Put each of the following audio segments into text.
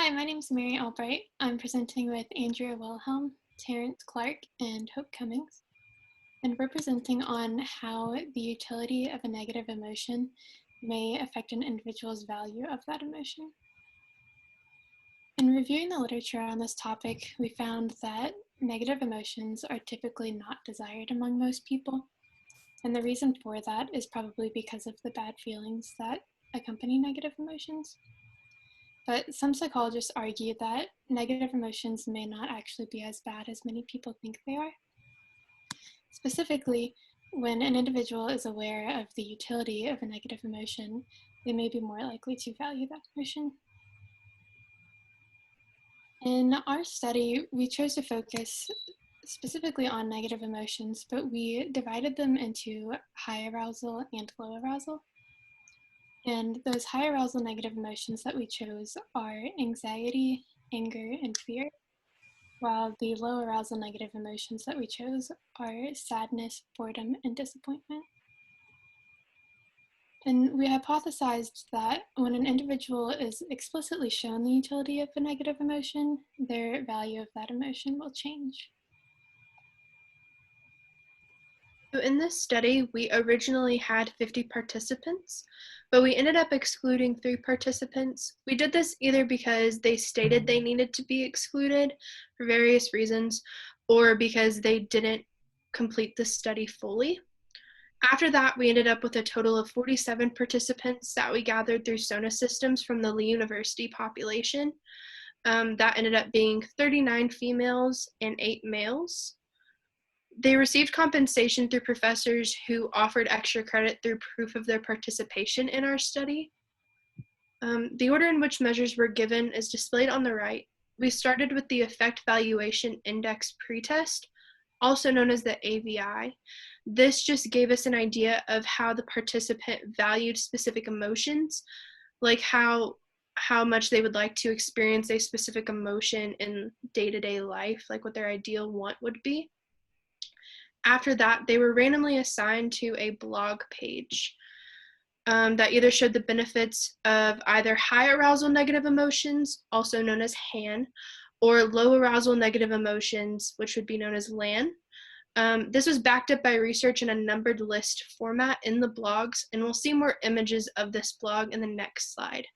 Hi, my name is Mary Albright. I'm presenting with Andrea Wilhelm, Terrence Clark, and Hope Cummings. And we're presenting on how the utility of a negative emotion may affect an individual's value of that emotion. In reviewing the literature on this topic, we found that negative emotions are typically not desired among most people. And the reason for that is probably because of the bad feelings that accompany negative emotions. But some psychologists argue that negative emotions may not actually be as bad as many people think they are. Specifically, when an individual is aware of the utility of a negative emotion, they may be more likely to value that emotion. In our study, we chose to focus specifically on negative emotions, but we divided them into high arousal and low arousal. And those high arousal negative emotions that we chose are anxiety, anger, and fear, while the low arousal negative emotions that we chose are sadness, boredom, and disappointment. And we hypothesized that when an individual is explicitly shown the utility of a negative emotion, their value of that emotion will change. So in this study, we originally had 50 participants, but we ended up excluding 3 participants. We did this either because they stated they needed to be excluded for various reasons, or because they didn't complete the study fully. After that, we ended up with a total of 47 participants that we gathered through SONA systems from the Lee University population. That ended up being 39 females and 8 males. They received compensation through professors who offered extra credit through proof of their participation in our study. The order in which measures were given is displayed on the right. We started with the Affect Valuation Index pretest, also known as the AVI. This just gave us an idea of how the participant valued specific emotions, like how much they would like to experience a specific emotion in day-to-day life, like what their ideal want would be. After that, they were randomly assigned to a blog page that either showed the benefits of either high arousal negative emotions, also known as HAN, or low arousal negative emotions, which would be known as LAN. This was backed up by research in a numbered list format in the blogs, and we'll see more images of this blog in the next slide.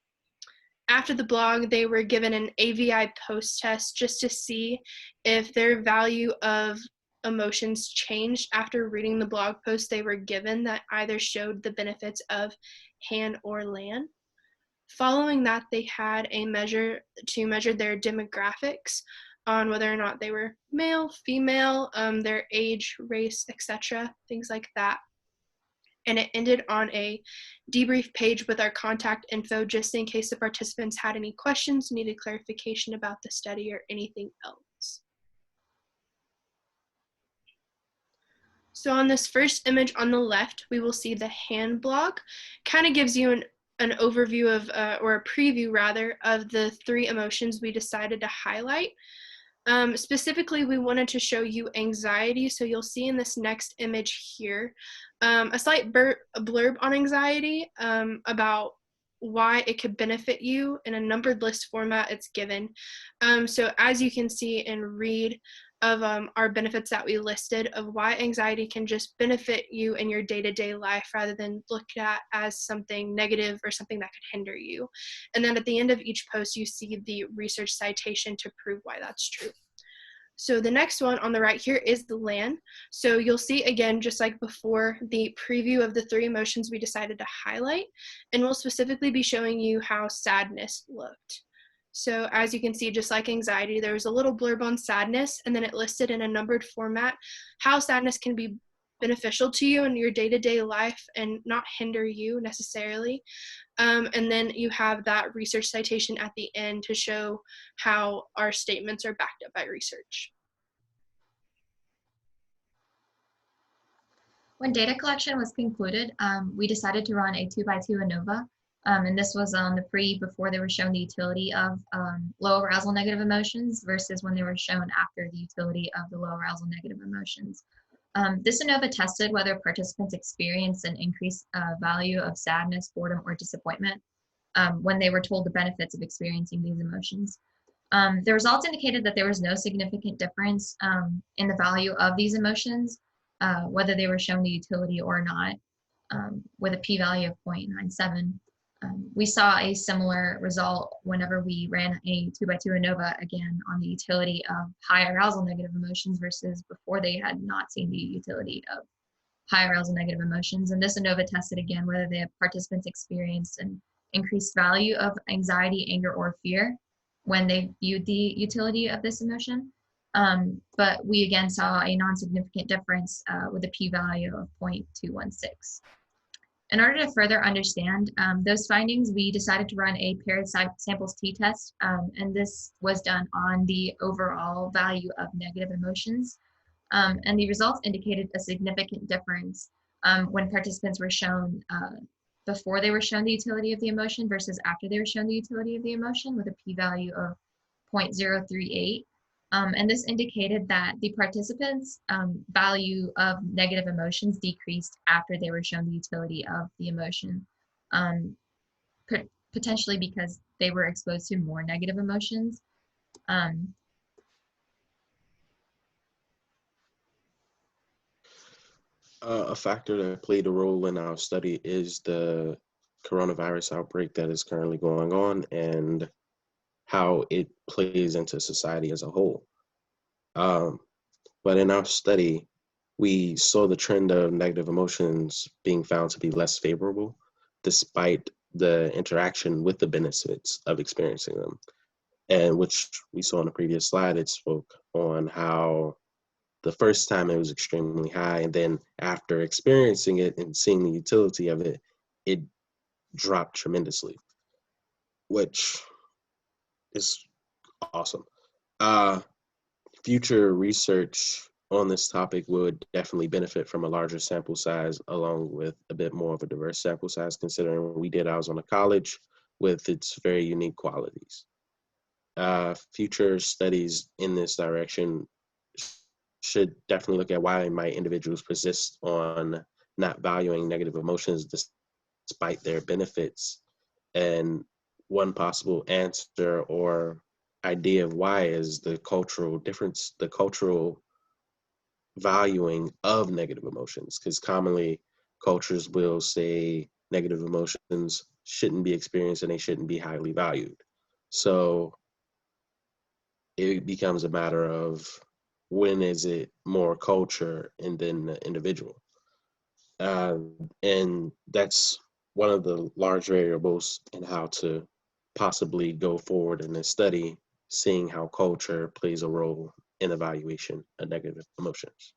After the blog, they were given an AVI post test just to see if their value of emotions changed after reading the blog post they were given that either showed the benefits of HAN or LAN. Following that, they had a measure to measure their demographics on whether or not they were male, female, their age, race, etc., things like that. And it ended on a debrief page with our contact info just in case the participants had any questions, needed clarification about the study, or anything else. So on this first image on the left, we will see the HAN blog. Kind of gives you an overview of, or a preview rather, of the 3 emotions we decided to highlight. Specifically, we wanted to show you anxiety, so you'll see in this next image here a slight blurb on anxiety about why it could benefit you in a numbered list format it's given. So as you can see and read of our benefits that we listed of why anxiety can just benefit you in your day-to-day life rather than looked at as something negative or something that could hinder you. And then at the end of each post, you see the research citation to prove why that's true. So the next one on the right here is the LAN. So you'll see again, just like before, the preview of the 3 emotions we decided to highlight, and we'll specifically be showing you how sadness looked. So as you can see, just like anxiety, there was a little blurb on sadness, and then it listed in a numbered format how sadness can be beneficial to you in your day-to-day life and not hinder you necessarily. And then you have that research citation at the end to show how our statements are backed up by research. When data collection was concluded, we decided to run a 2x2 ANOVA. And this was on the before they were shown the utility of low arousal negative emotions versus when they were shown after the utility of the low arousal negative emotions. This ANOVA tested whether participants experienced an increased value of sadness, boredom, or disappointment. when they were told the benefits of experiencing these emotions. The results indicated that there was no significant difference in the value of these emotions, whether they were shown the utility or not, with a p-value of 0.97. We saw a similar result whenever we ran a 2x2 ANOVA again on the utility of high arousal negative emotions versus before they had not seen the utility of high arousal negative emotions. And this ANOVA tested again whether the participants experienced an increased value of anxiety, anger, or fear when they viewed the utility of this emotion. But we again saw a non-significant difference with a p-value of 0.216. In order to further understand those findings, we decided to run a paired samples t-test, and this was done on the overall value of negative emotions. And the results indicated a significant difference when participants were shown before they were shown the utility of the emotion versus after they were shown the utility of the emotion, with a p-value of 0.038. And this indicated that the participants' value of negative emotions decreased after they were shown the utility of the emotion, potentially because they were exposed to more negative emotions. A factor that played a role in our study is the coronavirus outbreak that is currently going on and how it plays into society as a whole. But in our study, we saw the trend of negative emotions being found to be less favorable, despite the interaction with the benefits of experiencing them. And which we saw in the previous slide, it spoke on how the first time it was extremely high, and then after experiencing it and seeing the utility of it, it dropped tremendously, which is awesome. Future research on this topic would definitely benefit from a larger sample size, along with a bit more of a diverse sample size, considering we did ours on a college with its very unique qualities. Future studies in this direction should definitely look at why might individuals persist on not valuing negative emotions despite their benefits. And one possible answer or idea of why is the cultural difference, the cultural valuing of negative emotions, because commonly cultures will say negative emotions shouldn't be experienced and they shouldn't be highly valued. So it becomes a matter of when is it more culture and then the individual. And that's one of the large variables in how to possibly go forward in this study, seeing how culture plays a role in evaluation of negative emotions.